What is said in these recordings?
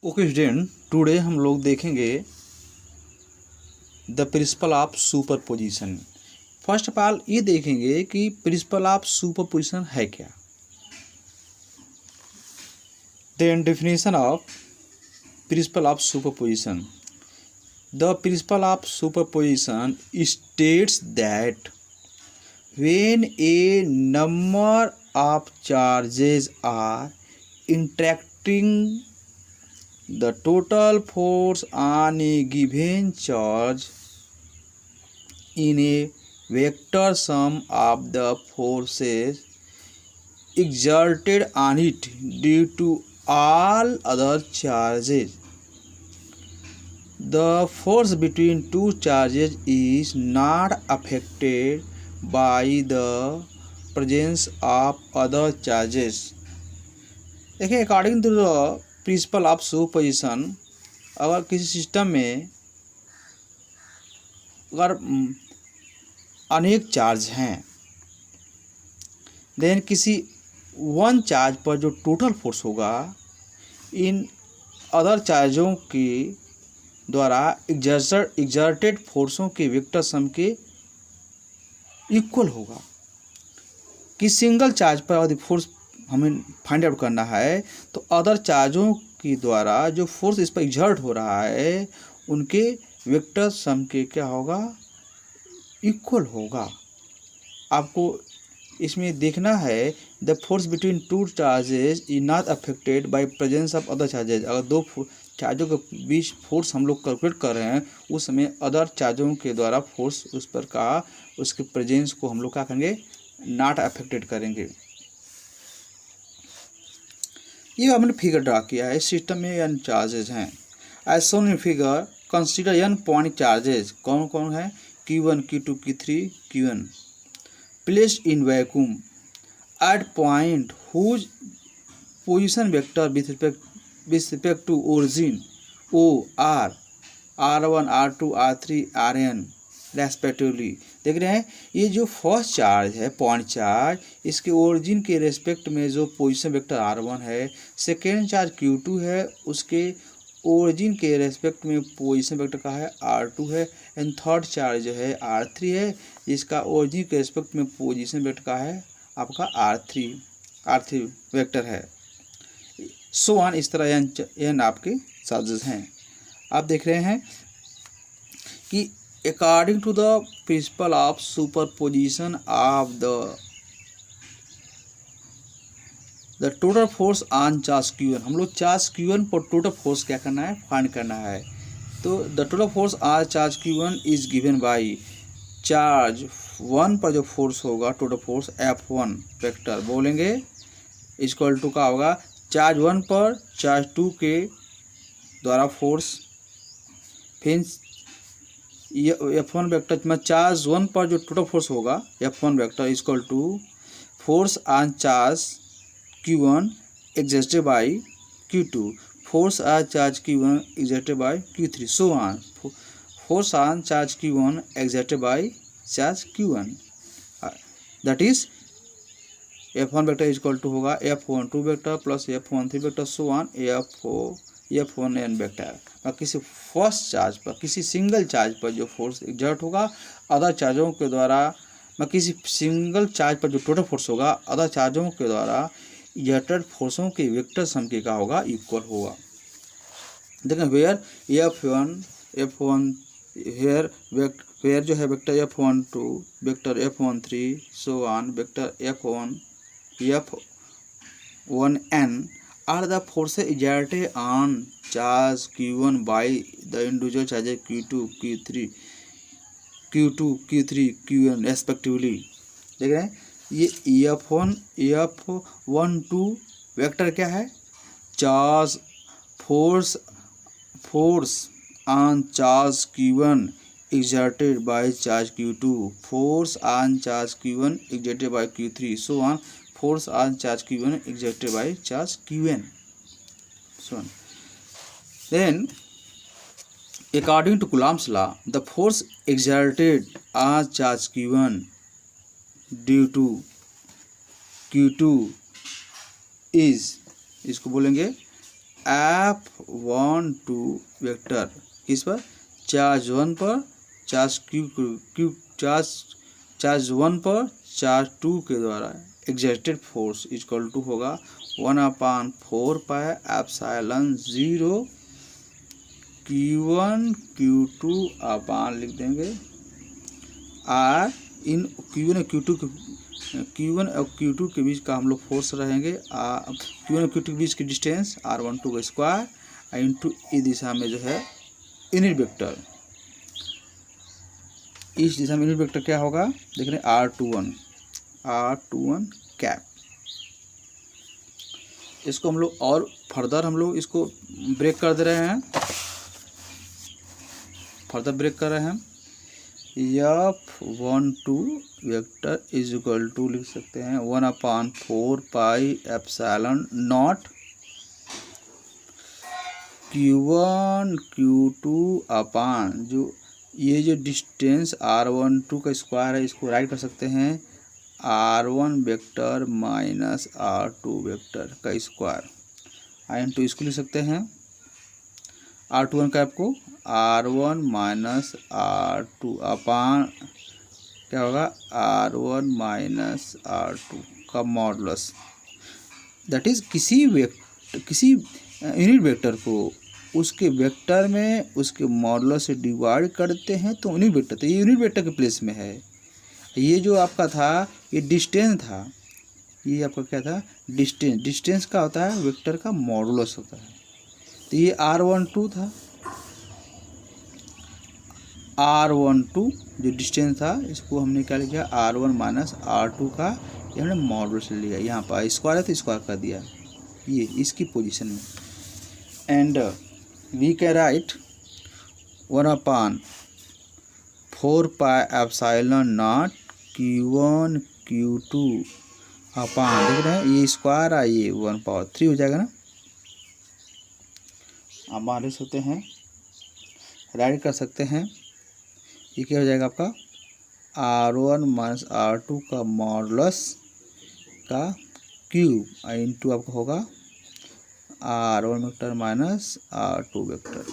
Okay student, today हम लोग देखेंगे the principle of superposition. First of all ये देखेंगे कि प्रिंसिपल ऑफ सुपरपोजिशन है क्या। Then definition of principle of superposition. The principle of superposition states that when a number of charges are interacting, the total force on a given charge in a vector sum of the forces exerted on it due to all other charges. The force between two charges is not affected by the presence of other charges. देखिए, according to the principle of superposition, अगर किसी system में अगर अनेक charge हैं, then किसी one charge पर जो टोटल फोर्स होगा इन अदर चार्जों के द्वारा एग्जर्टेड फोर्सों के वेक्टर सम के इक्वल होगा। कि सिंगल चार्ज पर यदि फोर्स हमें फाइंड आउट करना है तो अदर चार्जों के द्वारा जो फोर्स इस पर एग्जर्ट हो रहा है उनके वेक्टर सम के क्या होगा, इक्वल होगा। आपको इसमें देखना है the force between two charges is not affected by presence of other charges. अगर दो चार्जों के बीच फोर्स हम लोग कैलकुलेट कर रहे हैं उस समय अदर चार्जों के द्वारा फोर्स उस पर का उसके प्रेजेंस को हम लोग क्या करेंगे, नॉट अफेक्टेड करेंगे। ये हमने फिगर ड्रा किया है। सिस्टम में n चार्जेस हैं as shown in figure. Consider n point charges. कौन कौन है? Q1, Q2, Q3, Qn placed in vacuum at point whose position vector with respect to origin O R R1 R2 R3 Rn respectively. देख रहे हैं, ये जो first charge है point charge, इसके ओरिजिन के रेस्पेक्ट में जो पोजीशन वेक्टर R1 है, सेकेंड चार्ज Q2 है, उसके ओरिजिन के रेस्पेक्ट में पोजीशन वेक्टर का है R2 है, एंड थर्ड चार्ज जो है R3 है, जिसका ओरिजिन के रेस्पेक्ट में पोजीशन वेक्टर का है आपका R3 वेक्टर है। सो ऑन, इस तरह n आपके चार्जेस हैं। आप देख रहे हैं कि according to the principle of superposition of the total force on charge Q1, हम लोग चार्ज Q1 पर टोटल फोर्स क्या करना है, फाइंड करना है। तो the total force on charge Q1 is given by charge 1 पर जो फोर्स होगा टोटल फोर्स F1 वेक्टर बोलेंगे इक्वल टू का होगा चार्ज 1 पर चार्ज 2 के द्वारा फोर्स, फिर F1 वेक्टर में चार्ज 1 पर जो टोटल फोर्स होगा F1 vector equal to force on charge Q1 exerted by Q2, force on charge Q1 exerted by Q3, so on. Force on charge Q1 exerted by charge Q1, that is F1 vector equal to होगा F12 vector plus F13 vector, so on F1n vector. और किसी first charge पर, किसी single charge पर जो force exert होगा other चार्जों के द्वारा, किसी सिंगल चार्ज पर जो टोटल फोर्स होगा अदर चार्जों के द्वारा एग्जर्टेड फोर्सों के वेक्टर सम के का होगा, इक्वल होगा। देखें वेयर F1 वेयर जो है vector F12 vector F13 so on vector F1n are the forces exerted on charge Q1 by the individual charges Q3, Qn respectively। देख रहे हैं, ये F12 वेक्टर क्या है, charge force on charge Q1 exerted by charge Q2, force on charge Q1 exerted by Q3, so on force on charge Q1 exerted by charge Qn, so on. Then according to Coulomb's law, the force exerted on charge Q1 due to Q2 is, इसको बोलेंगे F12 vector किस पर, charge 1 पर, charge charge 1 पर, charge 2 के द्वारा exerted force equal to होगा 1/4 pi epsilon 0 Q1 Q2 अपान लिख देंगे आर इन Q1 और Q2 के बीच का हम लोग फोर्स रहेंगे Q1 और Q2 के बीच की डिस्टेंस R12 का स्क्वायर इंटू इस दिशा में जो है यूनिट वेक्टर, इस दिशा में यूनिट वेक्टर क्या होगा देख रहे हैं R21 कैप। इसको हम लोग और फर्दर हम लोग इसको ब्रेक कर दे रहे हैं, F12 vector is equal to लिख सकते हैं 1/4 pi epsilon naught Q1 Q2 अपान जो ये जो डिस्टेंस R12 का स्क्वायर है इसको राइट कर सकते हैं R1 vector minus R2 vector का स्क्वायर इंटू इसको लिख सकते हैं R21 कैप को R1 माइनस R2 अपान क्या होगा R1 माइनस R2 का मॉडुलस, दैट इज किसी यूनिट वेक्टर को उसके वेक्टर में उसके मॉडुलस से डिवाइड करते हैं तो यूनिट वेक्टर, तो ये यूनिट वेक्टर के प्लेस में है। ये जो आपका था ये डिस्टेंस था, ये आपका क्या था डिस्टेंस का होता है वेक्टर का मॉडुलस होता है। तो ये R12 था, R12 जो डिस्टेंस था इसको हमने क्या लिखा R1 माइनस R2 का ये हमने मॉडुलस ले लिया, यहाँ पर स्क्वायर है तो स्क्वायर कर दिया ये इसकी पोजीशन में। And we can write 1/4 pi epsilon naught Q1 Q2 upon देख रहे हैं ये स्क्वायर है ये 1/3 हो जाएगा ना, आप मान लिख सकते हैं राइट कर सकते हैं। ये क्या हो जाएगा आपका R1 माइनस R2 का मॉडुलस का क्यूब इंटू आपका होगा R1 vector minus R2 vector,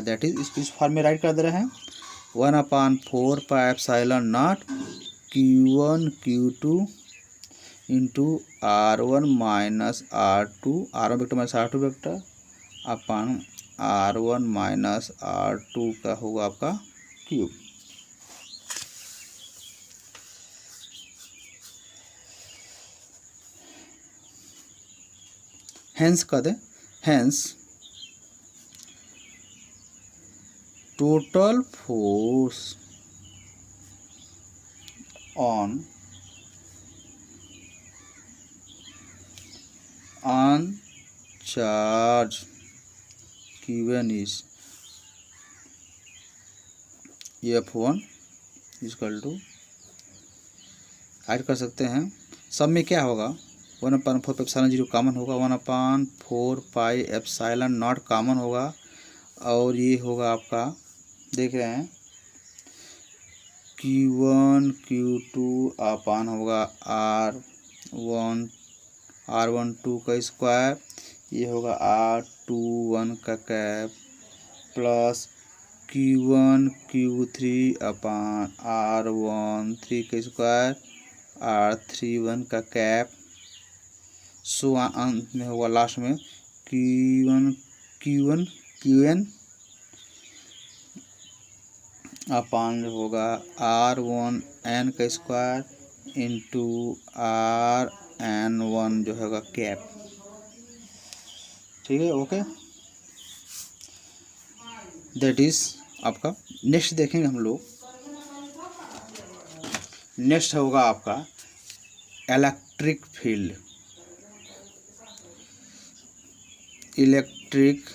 that is इस फॉर्म में राइट कर दे रहे हैं 1/4 pi epsilon naught Q1 Q2 into R1 minus R2 R1 vector minus R2 vector upon R1 minus R2 का होगा आपका क्यूब। हेंस कर दें, hence total force on charge Q1 is F1 equal to add कर सकते हैं, सब में क्या होगा 1/4 एप्सिलॉन 0 कॉमन होगा, 1/4 पाई एप्सिलॉन नॉट कॉमन होगा और ये होगा आपका देख रहे हैं Q1 Q2 अपान होगा R12 का स्क्वायर, ये होगा R21 का कैप प्लस Q1 Q3 अपान R13 का स्क्वायर R31 का कैप, सो अंत में होगा लास्ट में Qn अपान होगा R1n का स्क्वायर इंटू Rn1 जो होगा कैप। ठीक है, ओके दैट इज आपका। नेक्स्ट देखेंगे हम लोग, नेक्स्ट होगा आपका electric field. Electric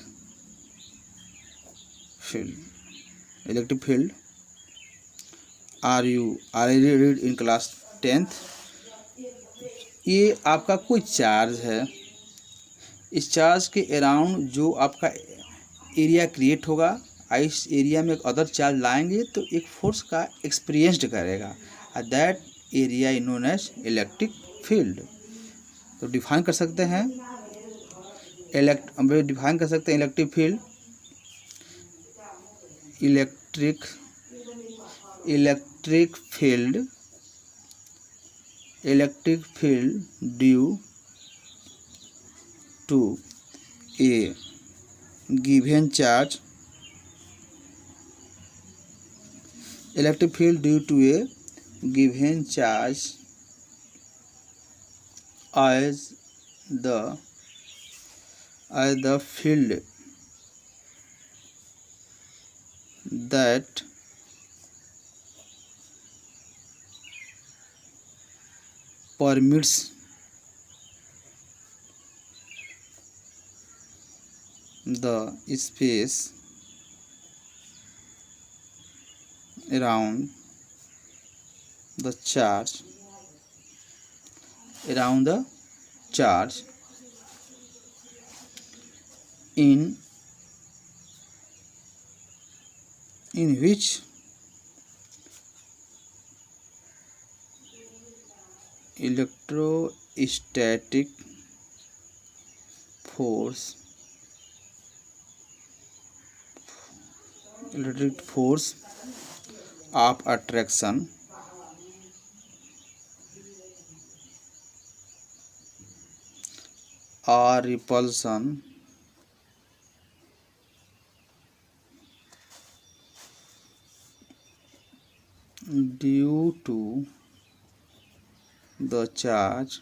field are you read in class 10th। ये आपका कोई चार्ज है, इस चार्ज के अराउंड जो आपका एरिया क्रिएट होगा, इस एरिया में एक अदर चार्ज लाएंगे तो एक फोर्स का एक्सपीरियंस्ड करेगा, that area is known as electric field. तो डिफाइन कर सकते हैं हम डिफाइन कर सकते हैं electric field, electric field due to a given charge, electric field due to a given charge as the field that permits the space around the charge in which electrostatic force of attraction or repulsion due to the charge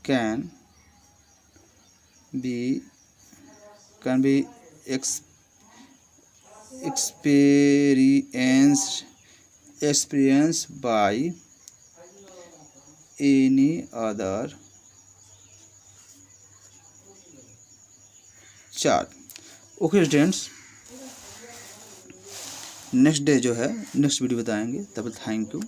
can be experienced by any other charge. Okay students, next day जो है next video बताएंगे, तब तक thank you.